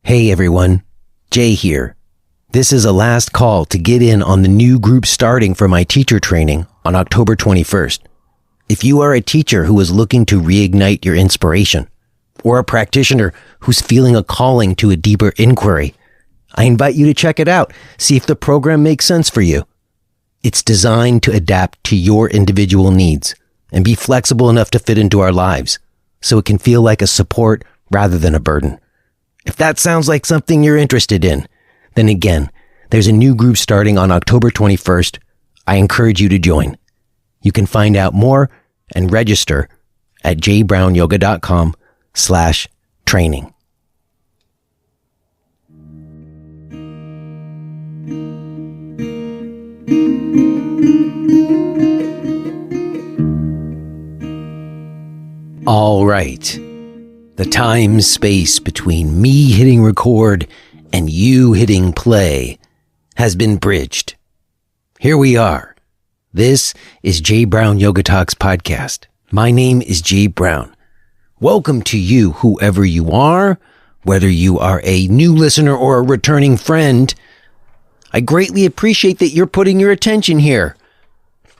Hey everyone, Jay here. This is a last call to get in on the new group starting for my teacher training on October 21st. If you are a teacher who is looking to reignite your inspiration, or a practitioner who's feeling a calling to a deeper inquiry, I invite you to check it out, see if the program makes sense for you. It's designed to adapt to your individual needs and be flexible enough to fit into our lives, so it can feel like a support rather than a burden. If that sounds like something you're interested in, then again, there's a new group starting on October 21st. I encourage you to join. You can find out more and register at jbrownyoga.com/training. All right. The time-space between me hitting record and you hitting play has been bridged. Here we are. This is Jay Brown Yoga Talks podcast. My name is Jay Brown. Welcome to you, whoever you are, whether you are a new listener or a returning friend. I greatly appreciate that you're putting your attention here.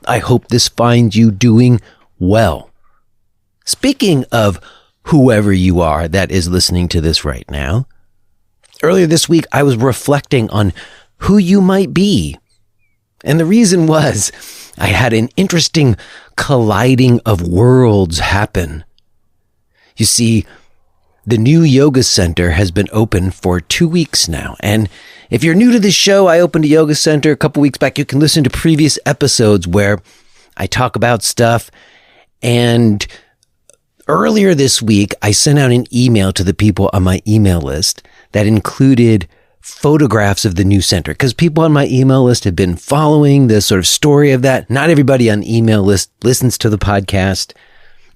I hope this finds you doing well. Speaking of whoever you are that is listening to this right now, earlier this week I was reflecting on who you might be. And the reason was I had an interesting colliding of worlds happen. You see, the new yoga center has been open for 2 weeks now. And if you're new to this show, I opened a yoga center a couple weeks back. You can listen to previous episodes where I talk about stuff. And earlier this week, I sent out an email to the people on my email list that included photographs of the new center, because people on my email list have been following the sort of story of that. Not everybody on the email list listens to the podcast.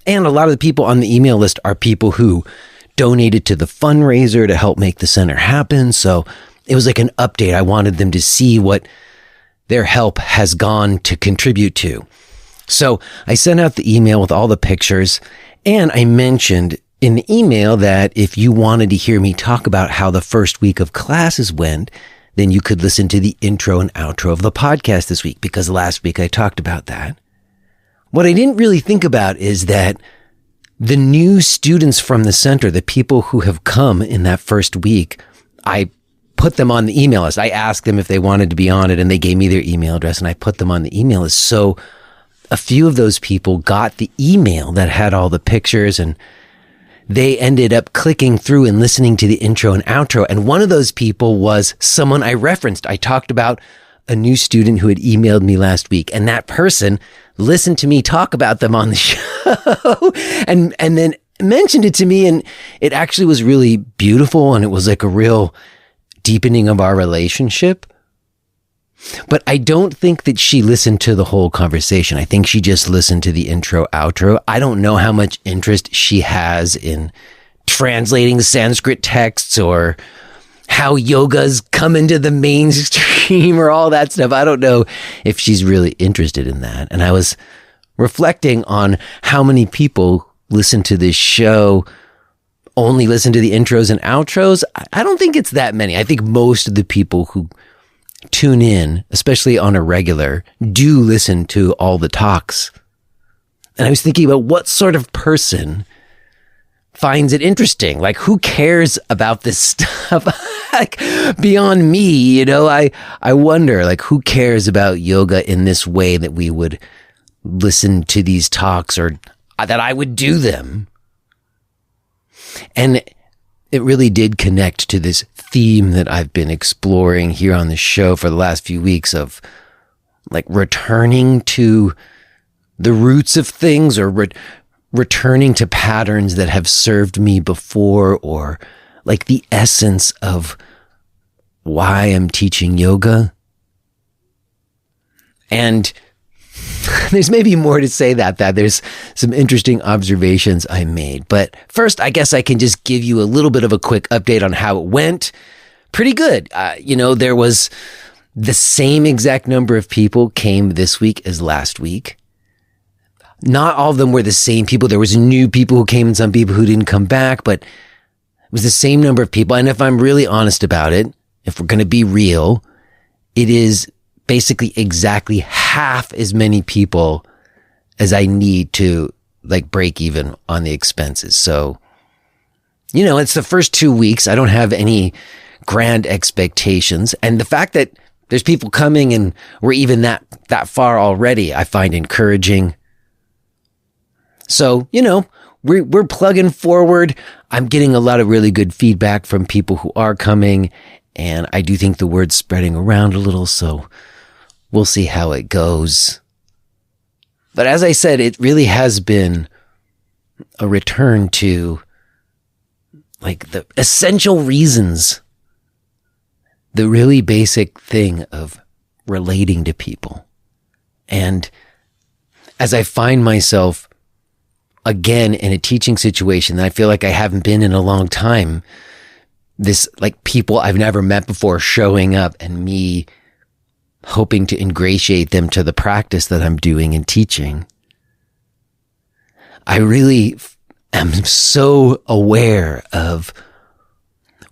And a lot of the people on the email list are people who donated to the fundraiser to help make the center happen. So it was like an update. I wanted them to see what their help has gone to contribute to. So I sent out the email with all the pictures, and I mentioned in the email that if you wanted to hear me talk about how the first week of classes went, then you could listen to the intro and outro of the podcast this week, because last week I talked about that. What I didn't really think about is that the new students from the center, the people who have come in that first week, I put them on the email list. I asked them if they wanted to be on it, and they gave me their email address, and I put them on the email list. So a few of those people got the email that had all the pictures, and they ended up clicking through and listening to the intro and outro. And one of those people was someone I referenced. I talked about a new student who had emailed me last week, and that person listened to me talk about them on the show and then mentioned it to me. And it actually was really beautiful, and it was like a real deepening of our relationship. But I don't think that she listened to the whole conversation. I think she just listened to the intro, outro. I don't know how much interest she has in translating Sanskrit texts or how yoga's come into the mainstream or all that stuff. I don't know if she's really interested in that. And I was reflecting on how many people listen to this show, only listen to the intros and outros. I don't think it's that many. I think most of the people who tune in, especially on a regular, do listen to all the talks. And I was thinking about what sort of person finds it interesting. Like, who cares about this stuff? Like, beyond me, you know, I wonder, like, who cares about yoga in this way that we would listen to these talks, or that I would do them. And it really did connect to this theme that I've been exploring here on the show for the last few weeks of like returning to the roots of things, or returning to patterns that have served me before, or like the essence of why I'm teaching yoga. And there's maybe more to say that there's some interesting observations I made. But first, I guess I can just give you a little bit of a quick update on how it went. Pretty good. There was the same exact number of people came this week as last week. Not all of them were the same people. There was new people who came and some people who didn't come back, but was the same number of people. And if I'm really honest about it, if we're going to be real, it is basically exactly half as many people as I need to like break even on the expenses. So, you know, it's the first 2 weeks. I don't have any grand expectations. And the fact that there's people coming and we're even that far already, I find encouraging. So, you know, we're plugging forward. I'm getting a lot of really good feedback from people who are coming, and I do think the word's spreading around a little, so we'll see how it goes. But as I said, it really has been a return to like the essential reasons, the really basic thing of relating to people. And as I find myself again in a teaching situation that I feel like I haven't been in a long time, this like people I've never met before showing up and me hoping to ingratiate them to the practice that I'm doing and teaching, I really am so aware of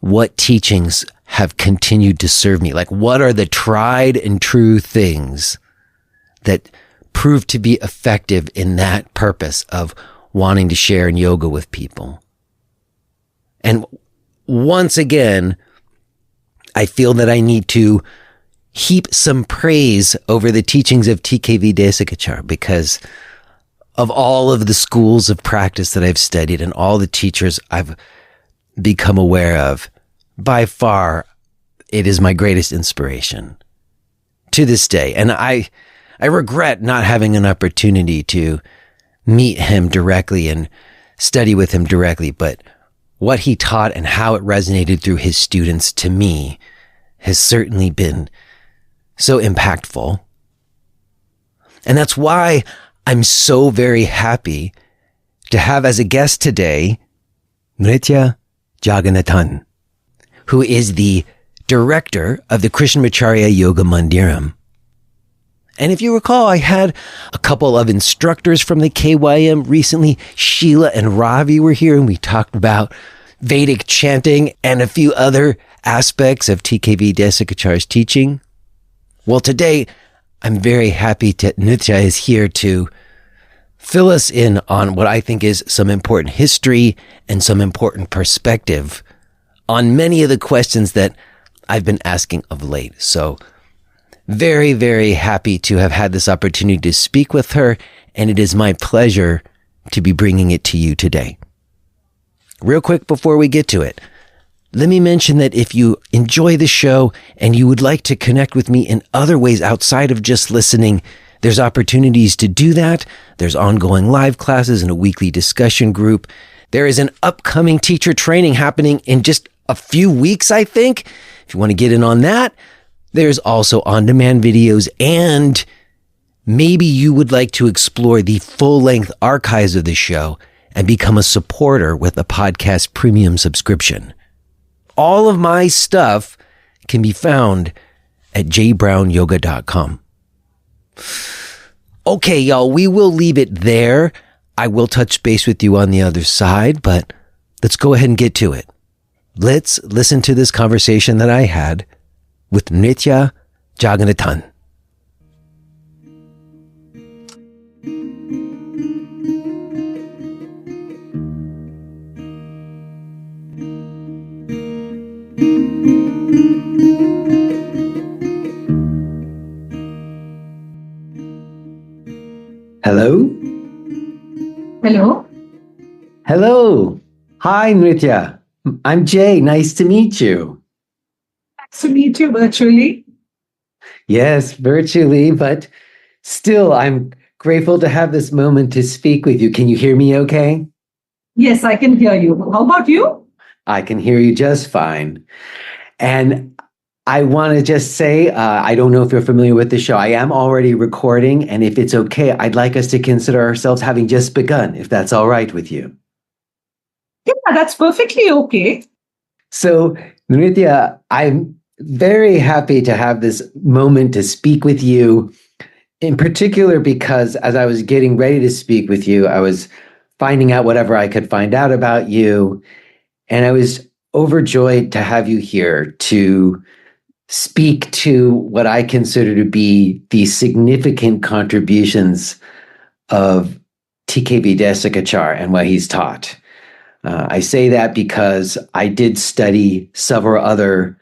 what teachings have continued to serve me. Like, what are the tried and true things that prove to be effective in that purpose of wanting to share in yoga with people? And once again, I feel that I need to heap some praise over the teachings of TKV Desikachar, because of all of the schools of practice that I've studied and all the teachers I've become aware of, by far, it is my greatest inspiration to this day. And I regret not having an opportunity to meet him directly and study with him directly, but what he taught and how it resonated through his students to me has certainly been so impactful. And that's why I'm so very happy to have as a guest today, Nrithya Jagannathan, who is the director of the Krishnamacharya Yoga Mandiram. And if you recall, I had a couple of instructors from the KYM recently. Sheila and Ravi were here, and we talked about Vedic chanting and a few other aspects of TKV Desikachar's teaching. Well, today, I'm very happy that Nrithya is here to fill us in on what I think is some important history and some important perspective on many of the questions that I've been asking of late. So very, very happy to have had this opportunity to speak with her, and it is my pleasure to be bringing it to you today. Real quick before we get to it, let me mention that if you enjoy the show and you would like to connect with me in other ways outside of just listening, there's opportunities to do that. There's ongoing live classes and a weekly discussion group. There is an upcoming teacher training happening in just a few weeks, I think. If you want to get in on that, there's also on-demand videos, and maybe you would like to explore the full-length archives of the show and become a supporter with a podcast premium subscription. All of my stuff can be found at jbrownyoga.com. Okay, y'all, we will leave it there. I will touch base with you on the other side, but let's go ahead and get to it. Let's listen to this conversation that I had with Nrithya Jagannathan. Hello? Hello. Hello. Hi, Nrithya. I'm Jay. Nice to meet you. Nice to meet you virtually. Yes, virtually, but still, I'm grateful to have this moment to speak with you. Can you hear me okay? Yes, I can hear you. How about you? I can hear you just fine. And I want to just say, I don't know if you're familiar with the show. I am already recording, and if it's okay, I'd like us to consider ourselves having just begun, if that's all right with you. Yeah, that's perfectly okay. So, Nrithya, I'm very happy to have this moment to speak with you, in particular because as I was getting ready to speak with you, I was finding out whatever I could find out about you, and I was overjoyed to have you here to speak to what I consider to be the significant contributions of TKV Desikachar and what he's taught. I say that because I did study several other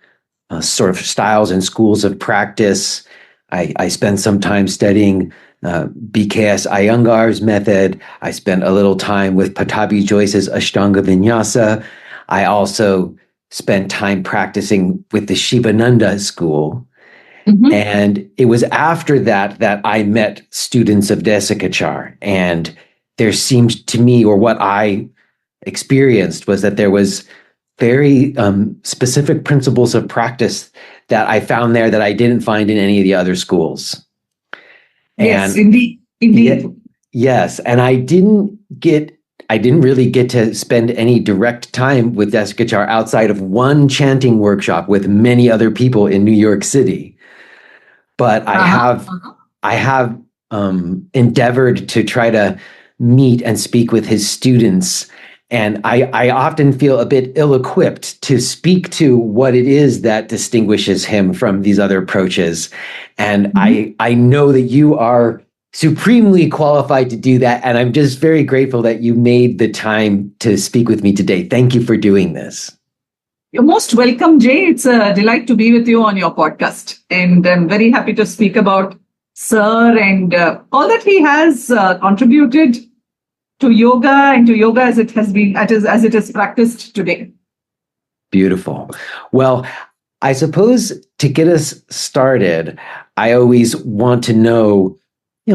sort of styles and schools of practice. I spent some time studying BKS Iyengar's method. I spent a little time with Pattabhi Jois's Ashtanga Vinyasa. I also spent time practicing with the Shivananda school. Mm-hmm. And it was after that that I met students of Desikachar. And there seemed to me, or what I experienced, was that there was very specific principles of practice that I found there that I didn't find in any of the other schools. Yes, indeed. Yes. And I didn't really get to spend any direct time with Desikachar outside of one chanting workshop with many other people in New York City. But I have endeavored to try to meet and speak with his students. And I often feel a bit ill-equipped to speak to what it is that distinguishes him from these other approaches. And I know that you are supremely qualified to do that. And I'm just very grateful that you made the time to speak with me today. Thank you for doing this. You're most welcome, Jay. It's a delight to be with you on your podcast. And I'm very happy to speak about Sir and all that he has contributed to yoga and to yoga as it has been, as it is practiced today. Beautiful. Well, I suppose to get us started, I always want to know,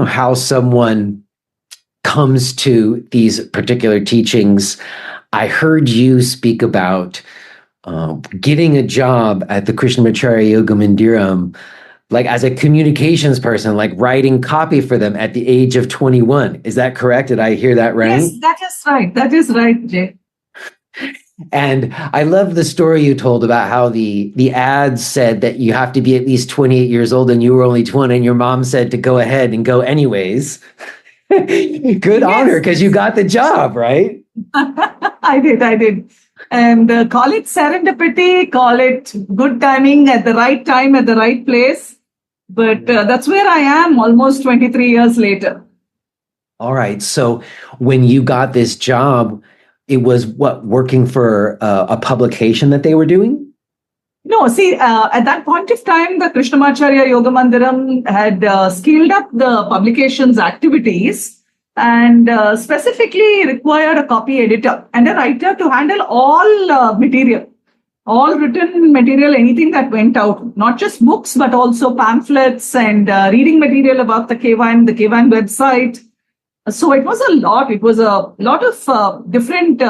how someone comes to these particular teachings. I heard you speak about getting a job at the Krishnamacharya Yoga Mandiram, like as a communications person, like writing copy for them at the age of 21. Is that correct? Did I hear that right? Yes, that is right. That is right, Jay. And I love the story you told about how the ads said that you have to be at least 28 years old and you were only 20, and your mom said to go ahead and go anyways. Good honor, because you got the job, right? I did. And call it serendipity, call it good timing at the right time, at the right place. But that's where I am almost 23 years later. All right. So when you got this job, it was working for a publication that they were doing? No, see, at that point of time, the Krishnamacharya Yoga Mandiram had scaled up the publication's activities and specifically required a copy editor and a writer to handle all material, all written material, anything that went out, not just books, but also pamphlets and reading material about the KVM website. So it was a lot. It was a lot of different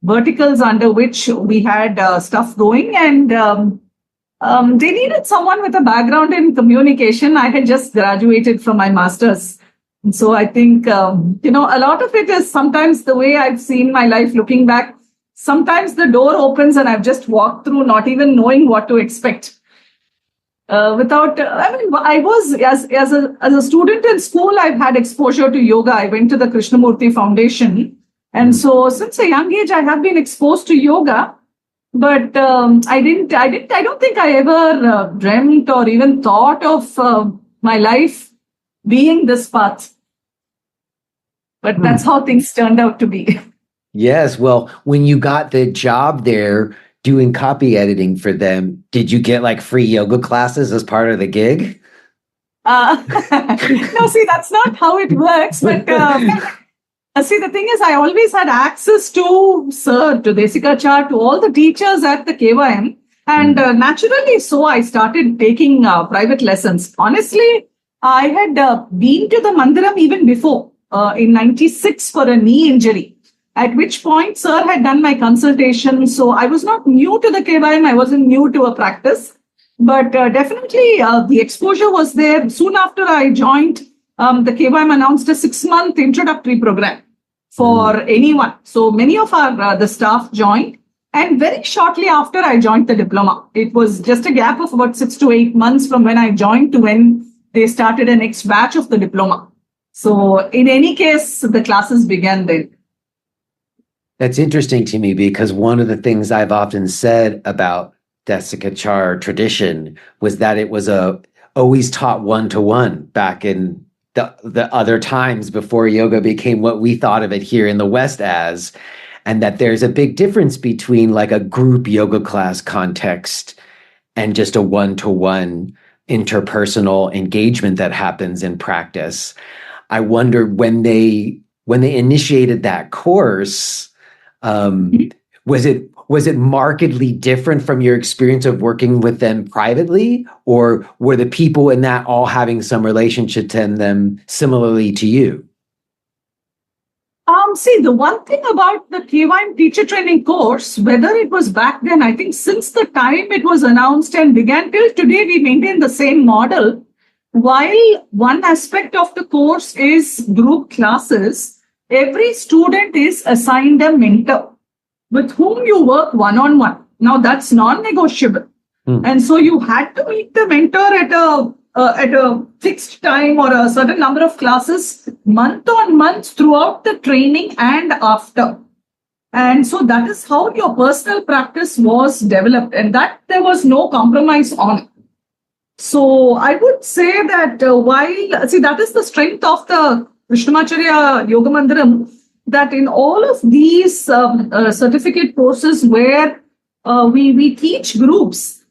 verticals under which we had stuff going, and they needed someone with a background in communication. I had just graduated from my master's. And so I think, a lot of it is sometimes the way I've seen my life looking back. Sometimes the door opens and I've just walked through not even knowing what to expect. I was as a student in school, I've had exposure to yoga. I went to the Krishnamurti Foundation. And so since a young age, I have been exposed to yoga, but I don't think I ever dreamt or even thought of my life being this path. But that's how things turned out to be. Yes. Well, when you got the job there doing copy editing for them, did you get like free yoga classes as part of the gig? No, see, that's not how it works. But see, the thing is, I always had access to Sir, to Desikachar, to all the teachers at the KVM. And naturally, so I started taking private lessons. Honestly, I had been to the Mandiram even before, in 96 for a knee injury. At which point, Sir had done my consultation. So I was not new to the KVM. I wasn't new to a practice. But definitely, the exposure was there. Soon after I joined, the KVM announced a 6-month introductory program for anyone. So many of the staff joined. And very shortly after I joined the diploma, it was just a gap of about 6 to 8 months from when I joined to when they started a next batch of the diploma. So in any case, the classes began then. That's interesting to me because one of the things I've often said about Desikachar tradition was that it was always taught one-to-one back in the other times before yoga became what we thought of it here in the West as, and that there's a big difference between like a group yoga class context and just a one-to-one interpersonal engagement that happens in practice. I wonder when they initiated that course, was it markedly different from your experience of working with them privately, or were the people in that all having some relationship to them similarly to you? See, the one thing about the KY teacher training course, whether it was back then, I think since the time it was announced and began till today, we maintain the same model. While one aspect of the course is group classes, every student is assigned a mentor with whom you work one-on-one. Now that's non-negotiable. And so you had to meet the mentor at a fixed time or a certain number of classes month on month throughout the training and after. And so that is how your personal practice was developed, and that there was no compromise on. So I would say that that is the strength of the Krishnamacharya Yoga Mandiram, that in all of these certificate courses where we teach groups,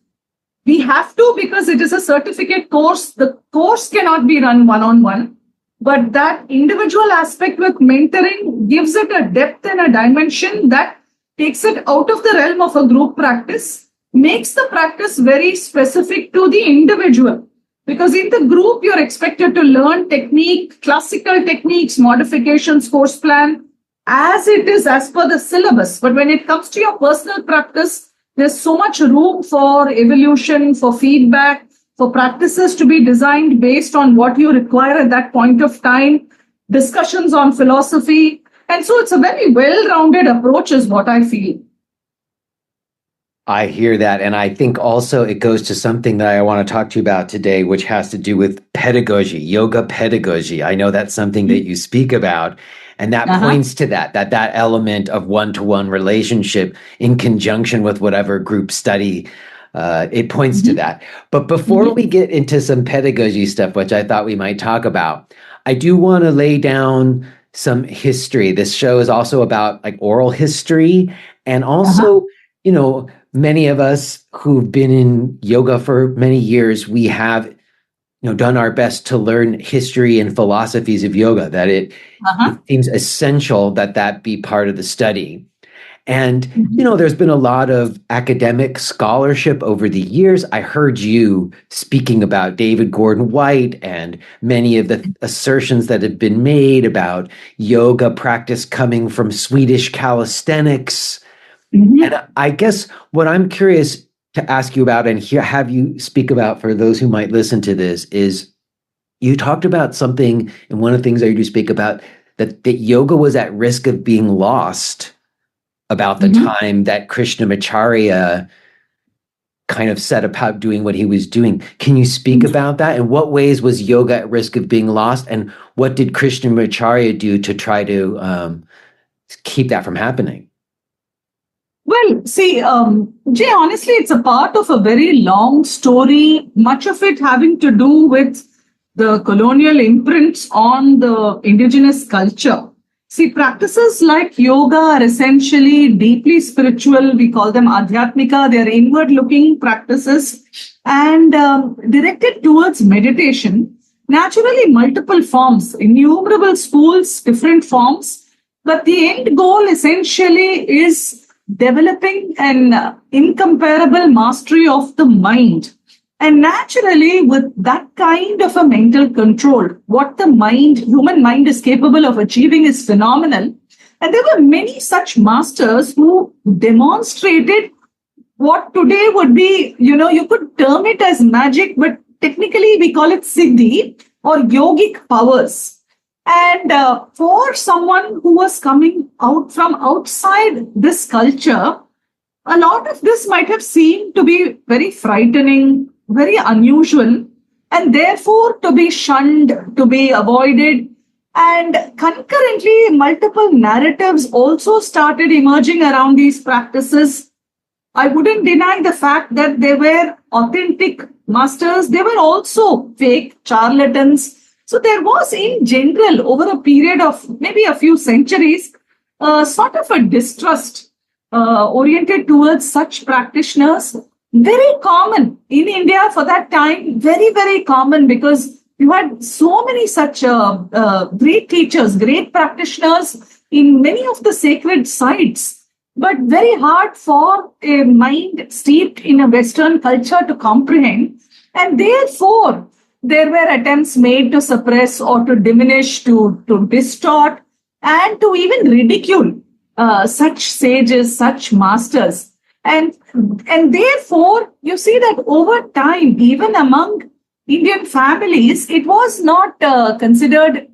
we have to, because it is a certificate course, the course cannot be run one-on-one, but that individual aspect with mentoring gives it a depth and a dimension that takes it out of the realm of a group practice, makes the practice very specific to the individual. Because in the group, you're expected to learn technique, classical techniques, modifications, course plan, as it is as per the syllabus. But when it comes to your personal practice, there's so much room for evolution, for feedback, for practices to be designed based on what you require at that point of time, discussions on philosophy. And so it's a very well-rounded approach is what I feel. I hear that. And I think also it goes to something that I want to talk to you about today, which has to do with pedagogy, yoga pedagogy. I know that's something that you speak about. And that points to that element of one-to-one relationship in conjunction with whatever group study, it points to that. But before we get into some pedagogy stuff, which I thought we might talk about, I do want to lay down some history. This show is also about like oral history, and also, you know, many of us who've been in yoga for many years, we have done our best to learn history and philosophies of yoga, that it seems essential that be part of the study. And, there's been a lot of academic scholarship over the years. I heard you speaking about David Gordon White and many of the assertions that have been made about yoga practice coming from Swedish calisthenics. And I guess what I'm curious to ask you about and have you speak about for those who might listen to this is, you talked about something, and one of the things I heard you speak about, that yoga was at risk of being lost about the time that Krishnamacharya kind of set about doing what he was doing. Can you speak about that? In what ways was yoga at risk of being lost, and what did Krishnamacharya do to try to keep that from happening? Well, see, Jay, honestly, it's a part of a very long story, much of it having to do with the colonial imprints on the indigenous culture. See, practices like yoga are essentially deeply spiritual. We call them adhyatmika. They're inward-looking practices and directed towards meditation. Naturally, multiple forms, innumerable schools, different forms. But the end goal essentially is developing an incomparable mastery of the mind. And naturally, with that kind of a mental control, what the human mind is capable of achieving is phenomenal. And there were many such masters who demonstrated what today would be, you could term it as magic, but technically we call it siddhi or yogic powers. And for someone who was coming out from outside this culture, a lot of this might have seemed to be very frightening, very unusual, and therefore to be shunned, to be avoided. And concurrently, multiple narratives also started emerging around these practices. I wouldn't deny the fact that they were authentic masters. They were also fake charlatans. So there was, in general, over a period of maybe a few centuries, sort of a distrust oriented towards such practitioners. Very common in India for that time, very, very common, because you had so many such great teachers, great practitioners in many of the sacred sites, but very hard for a mind steeped in a Western culture to comprehend. And therefore, there were attempts made to suppress or to diminish, to distort, and to even ridicule such sages, such masters. And therefore, you see that over time, even among Indian families, it was not considered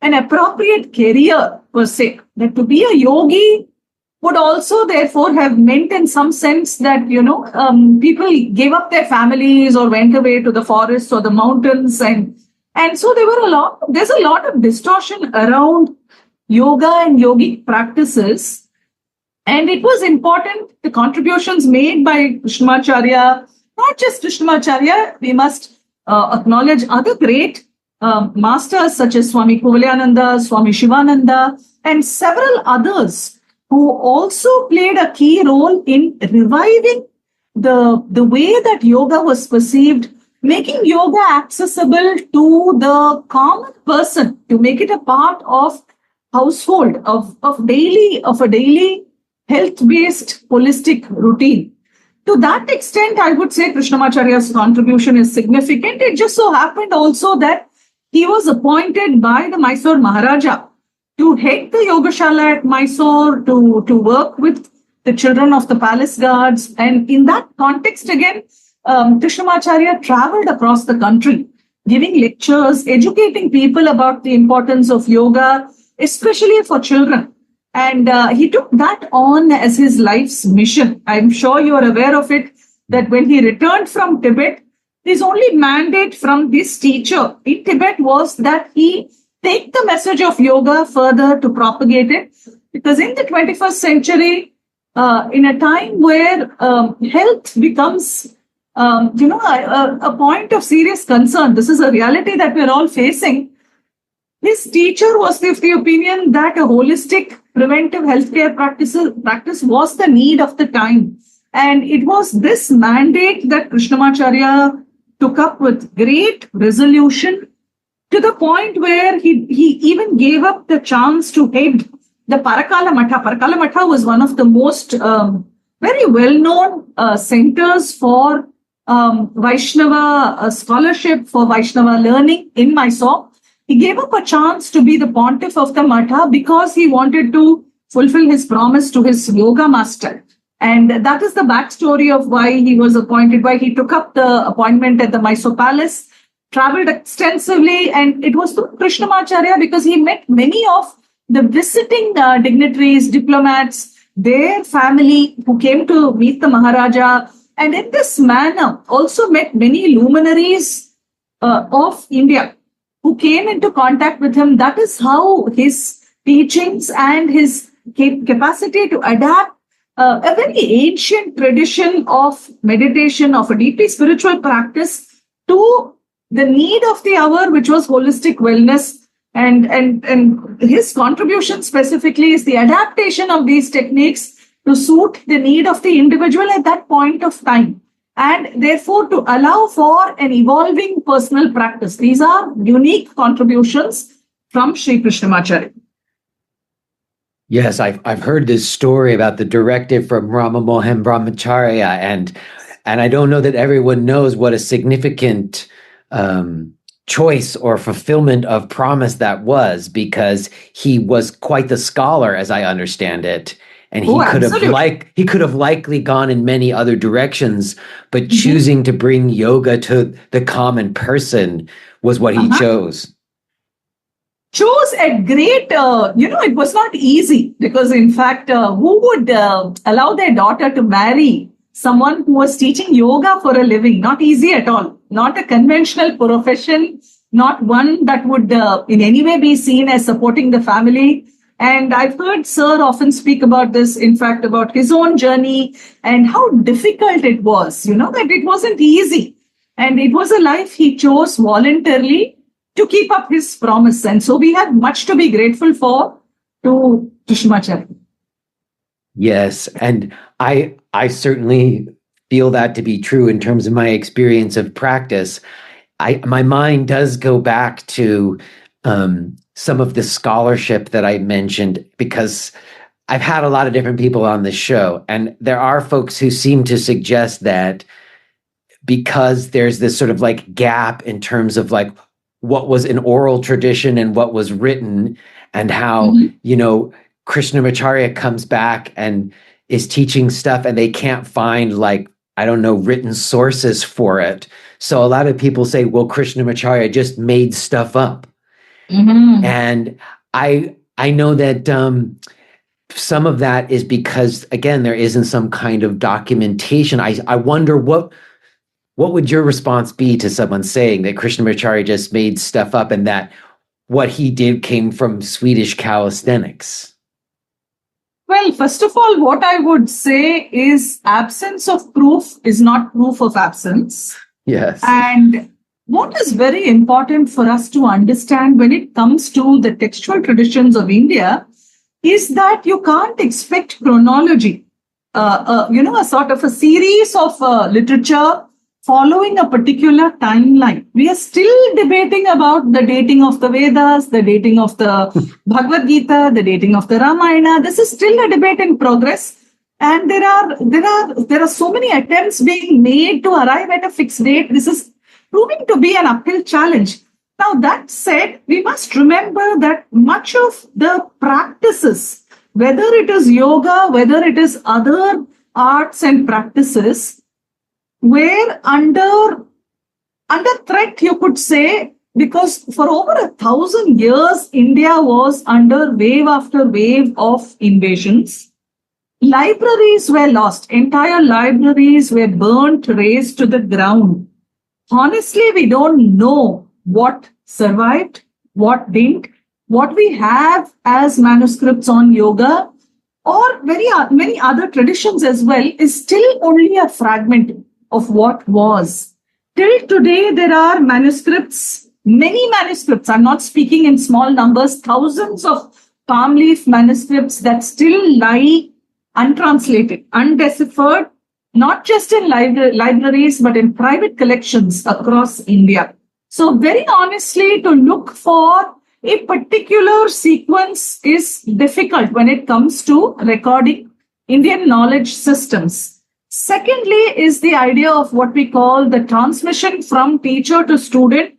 an appropriate career per se. That to be a yogi would also therefore have meant in some sense that, people gave up their families or went away to the forests or the mountains. And so there's a lot of distortion around yoga and yogic practices. And it was important, the contributions made by Krishnamacharya, not just Krishnamacharya, we must acknowledge other great masters such as Swami Kuvalyananda, Swami Shivananda, and several others who also played a key role in reviving the way that yoga was perceived, making yoga accessible to the common person, to make it a part of household, of a daily health-based holistic routine. To that extent, I would say Krishnamacharya's contribution is significant. It just so happened also that he was appointed by the Mysore Maharaja to head the Yogashala at Mysore, to work with the children of the palace guards. And in that context, again, Krishnamacharya traveled across the country, giving lectures, educating people about the importance of yoga, especially for children. And he took that on as his life's mission. I'm sure you are aware of it, that when he returned from Tibet, his only mandate from this teacher in Tibet was that he take the message of yoga further to propagate it. Because in the 21st century, in a time where health becomes, a point of serious concern, this is a reality that we're all facing. His teacher was of the opinion that a holistic preventive healthcare practice was the need of the time. And it was this mandate that Krishnamacharya took up with great resolution, to the point where he even gave up the chance to head the Parakala Matha. Parakala Matha was one of the most very well-known centers for Vaishnava scholarship, for Vaishnava learning in Mysore. He gave up a chance to be the pontiff of the Matha because he wanted to fulfill his promise to his yoga master. And that is the backstory of why he was appointed, why he took up the appointment at the Mysore Palace, traveled extensively. And it was through Krishnamacharya because he met many of the visiting dignitaries, diplomats, their family who came to meet the Maharaja. And in this manner, also met many luminaries of India who came into contact with him. That is how his teachings and his capacity to adapt a very ancient tradition of meditation, of a deeply spiritual practice, to the need of the hour, which was holistic wellness. And his contribution specifically is the adaptation of these techniques to suit the need of the individual at that point of time, and therefore to allow for an evolving personal practice. These are unique contributions from Sri Krishnamacharya. Yes, I've heard this story about the directive from Rama Mohan Brahmacharya, and I don't know that everyone knows what a significant choice or fulfillment of promise that was, because he was quite the scholar, as I understand it. And he could have likely gone in many other directions, but choosing to bring yoga to the common person was what he chose. Chose at great, it was not easy, because in fact, who would allow their daughter to marry someone who was teaching yoga for a living? Not easy at all. Not a conventional profession. not one that would in any way be seen as supporting the family. And I've heard Sir often speak about this, in fact, about his own journey and how difficult it was, that it wasn't easy. And it was a life he chose voluntarily to keep up his promise. And so we have much to be grateful for to Krishnamacharya. Yes, and I certainly feel that to be true in terms of my experience of practice. My mind does go back to some of the scholarship that I mentioned, because I've had a lot of different people on this show, and there are folks who seem to suggest that because there's this sort of like gap in terms of like what was an oral tradition and what was written, and how, Krishnamacharya comes back and is teaching stuff and they can't find written sources for it. So a lot of people say, well, Krishnamacharya just made stuff up. Mm-hmm. And I know that some of that is because, again, there isn't some kind of documentation. I wonder what would your response be to someone saying that Krishnamacharya just made stuff up and that what he did came from Swedish calisthenics? Well, first of all, what I would say is absence of proof is not proof of absence. Yes. And what is very important for us to understand when it comes to the textual traditions of India is that you can't expect chronology, a sort of a series of literature following a particular timeline. We are still debating about the dating of the Vedas, the dating of the Bhagavad Gita, the dating of the Ramayana. This is still a debate in progress. And there are so many attempts being made to arrive at a fixed date. This is proving to be an uphill challenge. Now, that said, we must remember that much of the practices, whether it is yoga, whether it is other arts and practices, were under threat, you could say, because for over 1,000 years, India was under wave after wave of invasions. Libraries were lost. Entire libraries were burnt, razed to the ground. Honestly, we don't know what survived, what didn't. What we have as manuscripts on yoga or many other traditions as well is still only a fragment of what was. Till today, there are manuscripts, many manuscripts. I'm not speaking in small numbers, thousands of palm leaf manuscripts that still lie untranslated, undeciphered, not just in libraries, but in private collections across India. So very honestly, to look for a particular sequence is difficult when it comes to recording Indian knowledge systems. Secondly is the idea of what we call the transmission from teacher to student,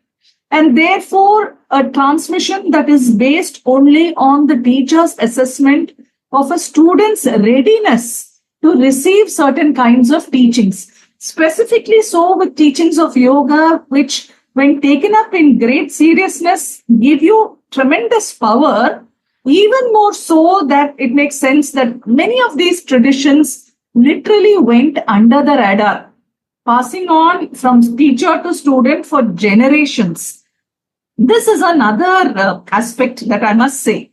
and therefore a transmission that is based only on the teacher's assessment of a student's readiness to receive certain kinds of teachings. Specifically so with teachings of yoga, which when taken up in great seriousness, give you tremendous power, even more so that it makes sense that many of these traditions literally went under the radar, passing on from teacher to student for generations. This is another aspect that I must say.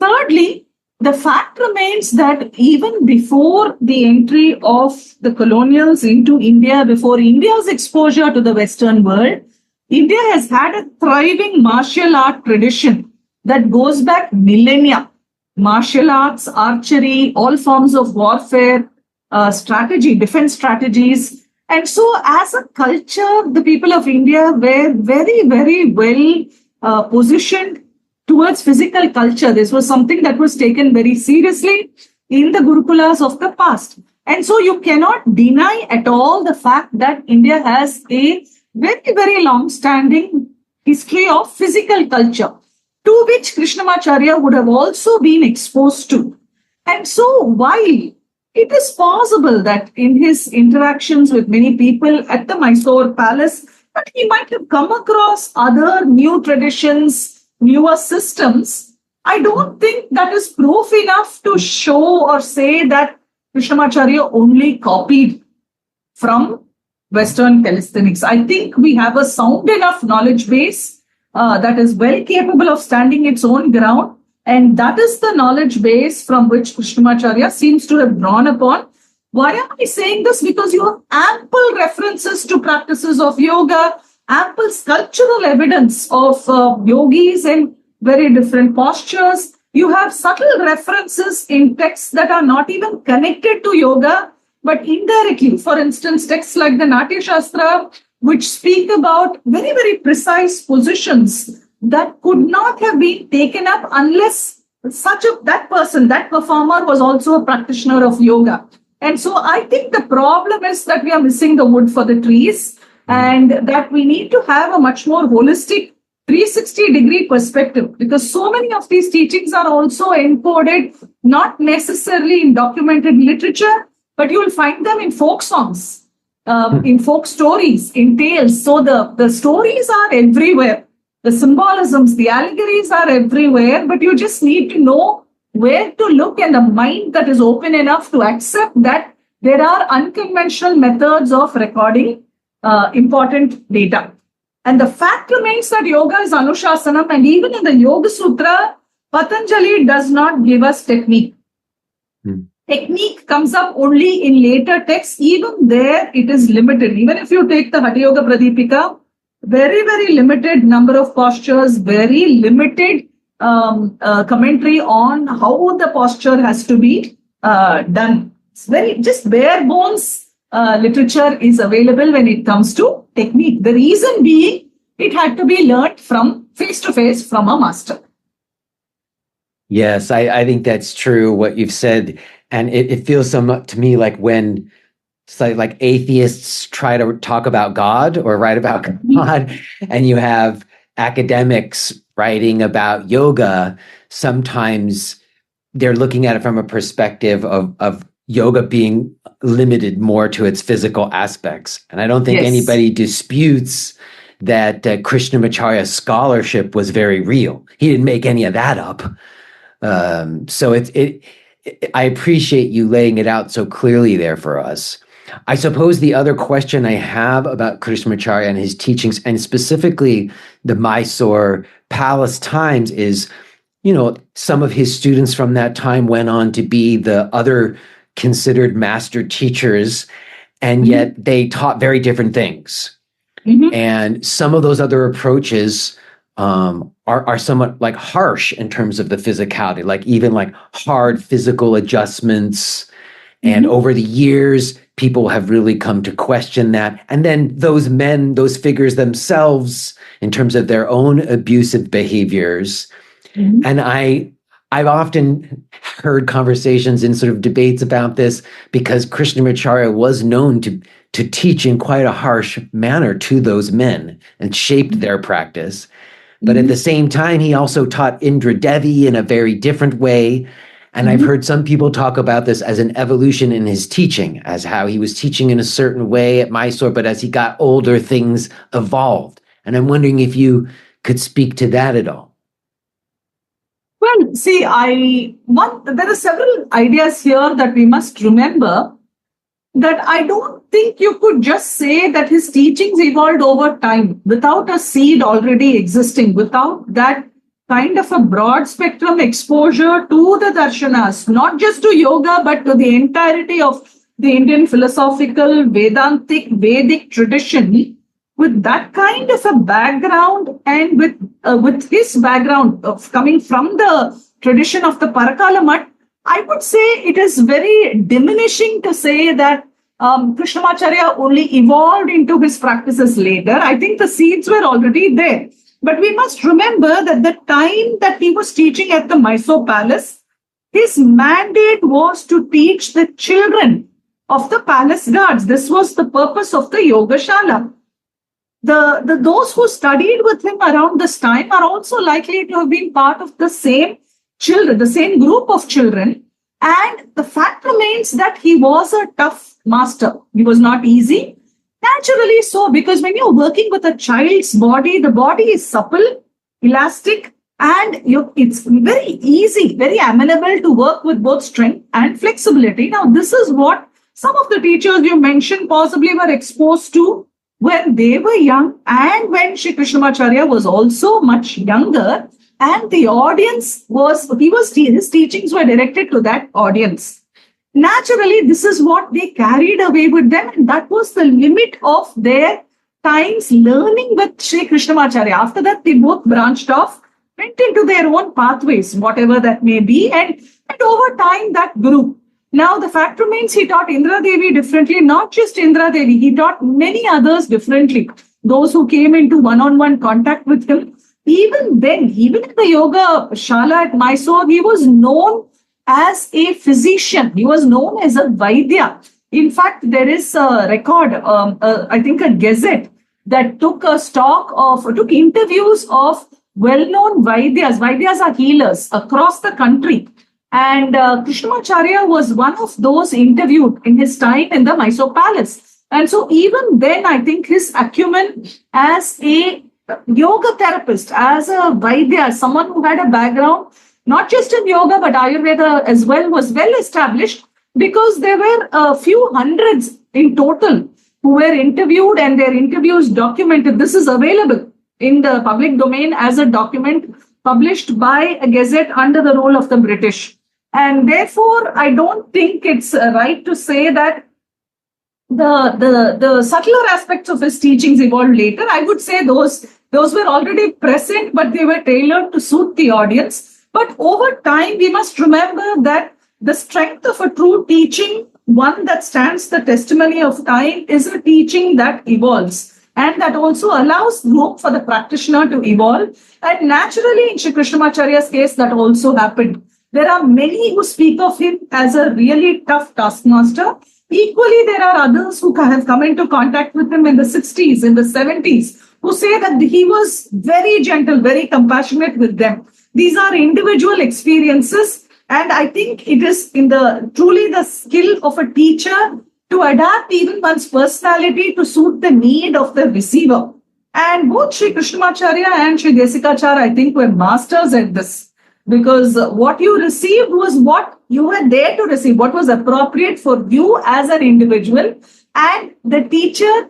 Thirdly, the fact remains that even before the entry of the colonials into India, before India's exposure to the Western world, India has had a thriving martial art tradition that goes back millennia. Martial arts, archery, all forms of warfare, strategy, defense strategies. And so as a culture, the people of India were very, very well positioned towards physical culture. This was something that was taken very seriously in the Gurukulas of the past. And so you cannot deny at all the fact that India has a very, very long-standing history of physical culture, to which Krishnamacharya would have also been exposed to. And so while it is possible that in his interactions with many people at the Mysore Palace, that he might have come across other new traditions, newer systems, I don't think that is proof enough to show or say that Krishnamacharya only copied from Western calisthenics. I think we have a sound enough knowledge base that is well capable of standing its own ground. And that is the knowledge base from which Krishnamacharya seems to have drawn upon. Why am I saying this? Because you have ample references to practices of yoga, ample sculptural evidence of yogis in very different postures. You have subtle references in texts that are not even connected to yoga, but indirectly. For instance, texts like the Natya Shastra, which speak about very, very precise positions that could not have been taken up unless that performer was also a practitioner of yoga. And so I think the problem is that we are missing the wood for the trees, and that we need to have a much more holistic 360-degree perspective, because so many of these teachings are also encoded not necessarily in documented literature, but you will find them in folk songs, in folk stories, in tales. So the stories are everywhere. The symbolisms, the allegories are everywhere, but you just need to know where to look, and a mind that is open enough to accept that there are unconventional methods of recording important data. And the fact remains that yoga is Anushasanam, and even in the Yoga Sutra, Patanjali does not give us technique. Technique comes up only in later texts. Even there, it is limited. Even if you take the Hatha Yoga Pradipika, very, very limited number of postures, very limited commentary on how the posture has to be done. It's very just bare bones literature is available when it comes to technique. The reason being, it had to be learnt from face to face from a master. Yes, I think that's true, what you've said. And it feels so much to me like when like atheists try to talk about God or write about God, and you have academics writing about yoga, sometimes they're looking at it from a perspective of yoga being limited more to its physical aspects. And I don't think anybody disputes that Krishnamacharya's scholarship was very real. He didn't make any of that up. So I appreciate you laying it out so clearly there for us. I suppose the other question I have about Krishnamacharya and his teachings, and specifically the Mysore Palace times, is, some of his students from that time went on to be the other considered master teachers, and yet they taught very different things. And some of those other approaches are somewhat like harsh in terms of the physicality, like even like hard physical adjustments. And over the years, people have really come to question that. And then those figures themselves, in terms of their own abusive behaviors. And I've often heard conversations in sort of debates about this, because Krishnamacharya was known to teach in quite a harsh manner to those men and shaped their practice. But at the same time, he also taught Indra Devi in a very different way. And I've heard some people talk about this as an evolution in his teaching, as how he was teaching in a certain way at Mysore, but as he got older, things evolved. And I'm wondering if you could speak to that at all. Well, see, there are several ideas here that we must remember, that I don't think you could just say that his teachings evolved over time without a seed already existing, without that kind of a broad spectrum exposure to the darshanas, not just to yoga, but to the entirety of the Indian philosophical, Vedantic, Vedic tradition. With that kind of a background, and with his background of coming from the tradition of the Parakala Mutt, I would say it is very diminishing to say that Krishnamacharya only evolved into his practices later. I think the seeds were already there. But we must remember that the time that he was teaching at the Mysore Palace, his mandate was to teach the children of the palace guards. This was the purpose of the Yogashala. Those who studied with him around this time are also likely to have been part of the same children, the same group of children. And the fact remains that he was a tough master. He was not easy. Naturally so, because when you're working with a child's body, the body is supple, elastic, and it's very easy, very amenable to work with both strength and flexibility. Now, this is what some of the teachers you mentioned possibly were exposed to when they were young and when Sri Krishnamacharya was also much younger, and the audience his teachings were directed to that audience. Naturally, this is what they carried away with them, and that was the limit of their times learning with Sri Krishnamacharya. After that, they both branched off, went into their own pathways, whatever that may be, and over time that grew. Now, the fact remains he taught Indra Devi differently, not just Indra Devi, he taught many others differently. Those who came into one-on-one contact with him. Even then, even in the yoga shala at Mysore, he was known as a physician. He was known as a Vaidya. In fact, there is a record, I think a gazette, that took interviews of well-known Vaidyas. Vaidyas are healers across the country. And Krishnamacharya was one of those interviewed in his time in the Mysore Palace. And so even then, I think his acumen as a yoga therapist, as a Vaidya, someone who had a background, not just in yoga, but Ayurveda as well, was well established, because there were a few hundreds in total who were interviewed and their interviews documented. This is available in the public domain as a document published by a gazette under the rule of the British. And therefore, I don't think it's right to say that the subtler aspects of his teachings evolved later. I would say those were already present, but they were tailored to suit the audience. But over time, we must remember that the strength of a true teaching, one that stands the testimony of time, is a teaching that evolves, and that also allows room for the practitioner to evolve. And naturally, in Sri Krishnamacharya's case, that also happened. There are many who speak of him as a really tough taskmaster. Equally, there are others who have come into contact with him in the 60s, in the 70s, who say that he was very gentle, very compassionate with them. These are individual experiences, and I think it is truly the skill of a teacher to adapt even one's personality to suit the need of the receiver. And both Sri Krishnamacharya and Sri Desikachar, I think, were masters at this. Because what you received was what you were there to receive, what was appropriate for you as an individual. And the teacher,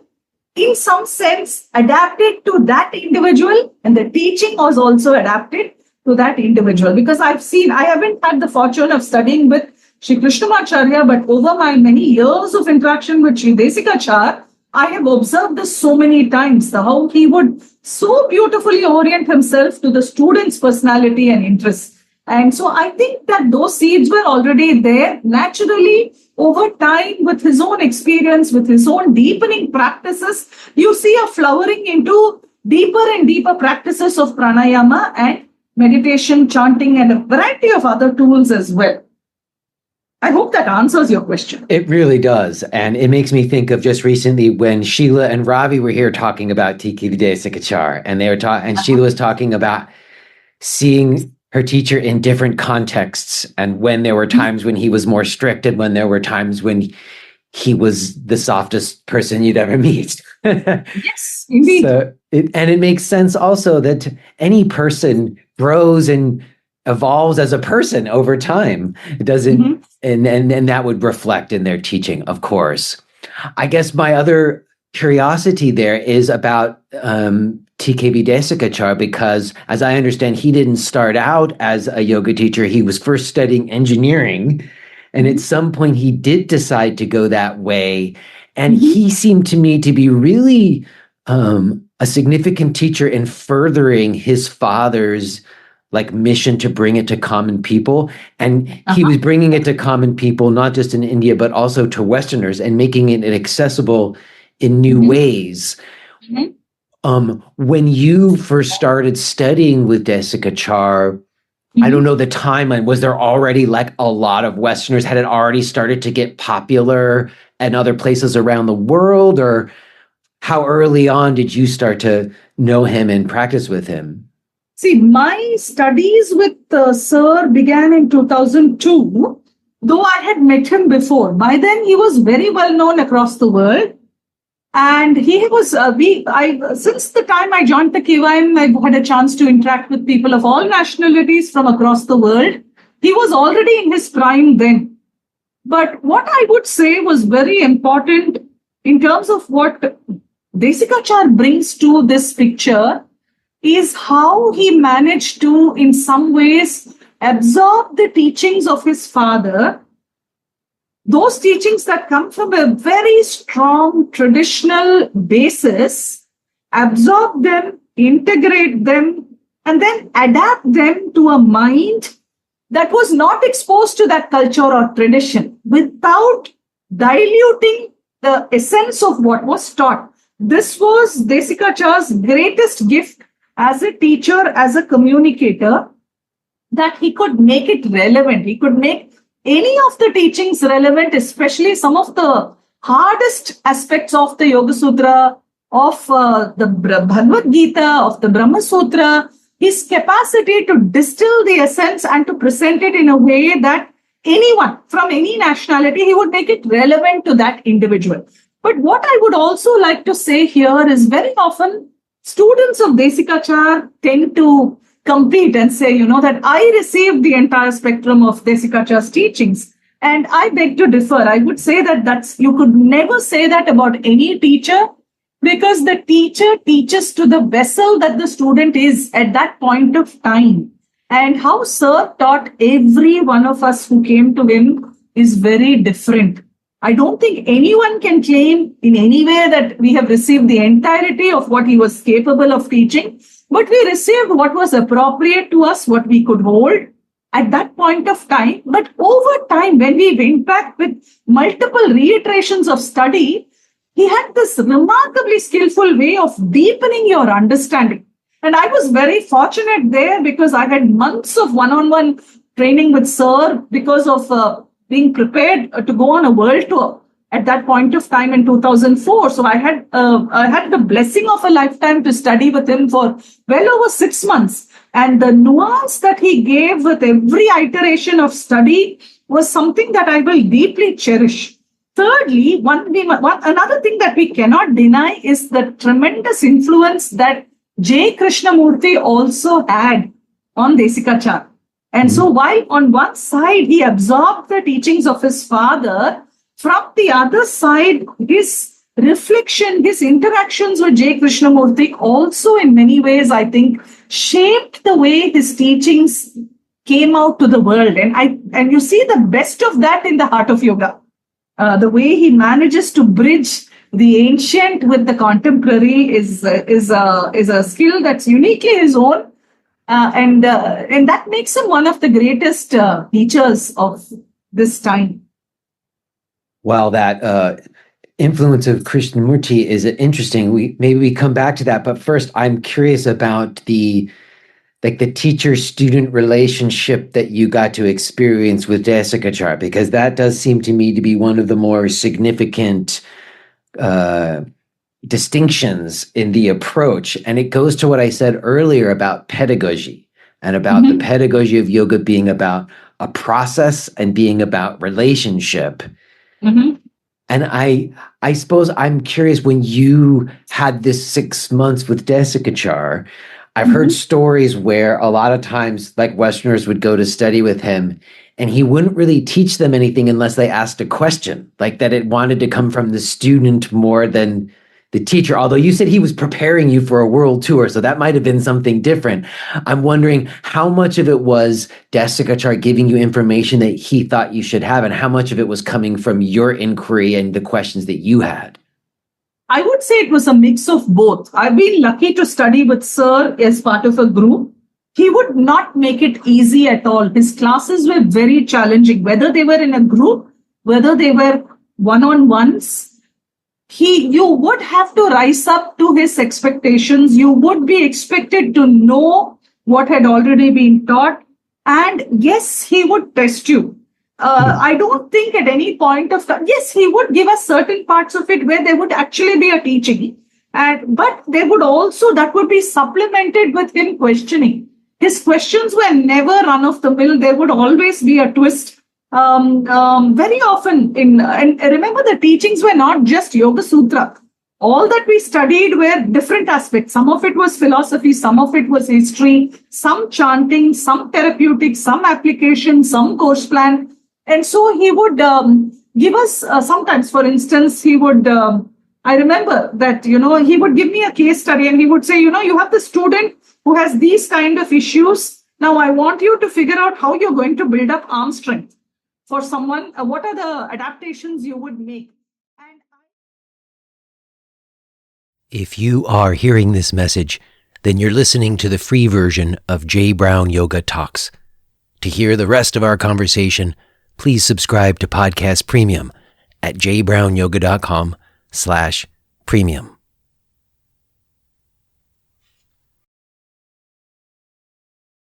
in some sense, adapted to that individual, and the teaching was also adapted to that individual. Because I haven't had the fortune of studying with Sri Krishnamacharya, but over my many years of interaction with Sri Desikachar, I have observed this so many times, how he would so beautifully orient himself to the student's personality and interests. And so I think that those seeds were already there. Naturally, over time, with his own experience, with his own deepening practices, you see a flowering into deeper and deeper practices of pranayama and meditation, chanting, and a variety of other tools as well. I hope that answers your question. It really does. And it makes me think of just recently when Sheila and Ravi were here talking about TKV Desikachar, and they were and Sheila was talking about seeing her teacher in different contexts, and when there were times when he was more strict and when there were times when he was the softest person you'd ever meet. Yes, indeed. It makes sense also that any person grows and evolves as a person over time. It doesn't, and that would reflect in their teaching, of course. I guess my other curiosity there is about TKV Desikachar, because as I understand, he didn't start out as a yoga teacher. He was first studying engineering, and at some point he did decide to go that way. And he seemed to me to be really a significant teacher in furthering his father's mission to bring it to common people. And he was bringing it to common people, not just in India, but also to Westerners, and making it accessible in new ways. When you first started studying with Desikachar, I don't know the timeline. Was there already a lot of Westerners? Had it already started to get popular in other places around the world? Or how early on did you start to know him and practice with him? See, my studies with Sir began in 2002, though I had met him before. By then, he was very well known across the world. And he was, since the time I joined the KVM, I had a chance to interact with people of all nationalities from across the world. He was already in his prime then. But what I would say was very important in terms of what Desikachar brings to this picture is how he managed to, in some ways, absorb the teachings of his father, those teachings that come from a very strong traditional basis, absorb them, integrate them, and then adapt them to a mind that was not exposed to that culture or tradition without diluting the essence of what was taught. This was Desikachar's greatest gift as a teacher, as a communicator, that he could make it relevant. He could make any of the teachings relevant, especially some of the hardest aspects of the Yoga Sutra, of the Bhagavad Gita, of the Brahma Sutra. His capacity to distill the essence and to present it in a way that anyone from any nationality, he would make it relevant to that individual. But what I would also like to say here is very often students of Desikachar tend to compete and say, that I received the entire spectrum of Desikachar's teachings. And I beg to differ. I would say that you could never say that about any teacher, because the teacher teaches to the vessel that the student is at that point of time. And how Sir taught every one of us who came to him is very different. I don't think anyone can claim in any way that we have received the entirety of what he was capable of teaching, but we received what was appropriate to us, what we could hold at that point of time. But over time, when we went back with multiple reiterations of study, he had this remarkably skillful way of deepening your understanding. And I was very fortunate there because I had months of one-on-one training with Sir because of being prepared to go on a world tour at that point of time in 2004. So I had the blessing of a lifetime to study with him for well over 6 months. And the nuance that he gave with every iteration of study was something that I will deeply cherish. Thirdly, another thing that we cannot deny is the tremendous influence that J. Krishnamurti also had on Desikachar. And so while on one side he absorbed the teachings of his father, from the other side, his reflection, his interactions with J. Krishnamurti also in many ways, I think, shaped the way his teachings came out to the world. And you see the best of that in the Heart of Yoga. The way he manages to bridge the ancient with the contemporary is a skill that's uniquely his own. And that makes him one of the greatest teachers of this time. Well, that influence of Krishnamurti is interesting. Maybe we come back to that, but first, I'm curious about the teacher-student relationship that you got to experience with Desikachar, because that does seem to me to be one of the more significant distinctions in the approach. And it goes to what I said earlier about pedagogy and about the pedagogy of yoga being about a process and being about relationship. And I suppose I'm curious, when you had this 6 months with Desikachar, I've heard stories where a lot of times, like, Westerners would go to study with him and he wouldn't really teach them anything unless they asked a question, like that it wanted to come from the student more than the teacher. Although you said he was preparing you for a world tour, so that might have been something different. I'm wondering how much of it was Desikachar giving you information that he thought you should have, and how much of it was coming from your inquiry and the questions that you had? I would say it was a mix of both. I've been lucky to study with Sir as part of a group. He would not make it easy at all. His classes were very challenging, whether they were in a group, whether they were one-on-ones. You would have to rise up to his expectations. You would be expected to know what had already been taught. And yes, he would test you. I don't think at any point of time, yes, he would give us certain parts of it where there would actually be a teaching. But there would also, that would be supplemented with him questioning. His questions were never run of the mill. There would always be a twist. Very often and remember, the teachings were not just Yoga Sutra. All that we studied were different aspects. Some of it was philosophy, some of it was history, some chanting, some therapeutic, some application, some course plan. And so he would give us sometimes, for instance, he would, I I remember that, he would give me a case study and he would say, you have the student who has these kind of issues. Now, I want you to figure out how you're going to build up arm strength for someone. What are the adaptations you would make? If you are hearing this message, then you're listening to the free version of J. Brown Yoga Talks. To hear the rest of our conversation, please subscribe to Podcast Premium at jbrownyoga.com/premium.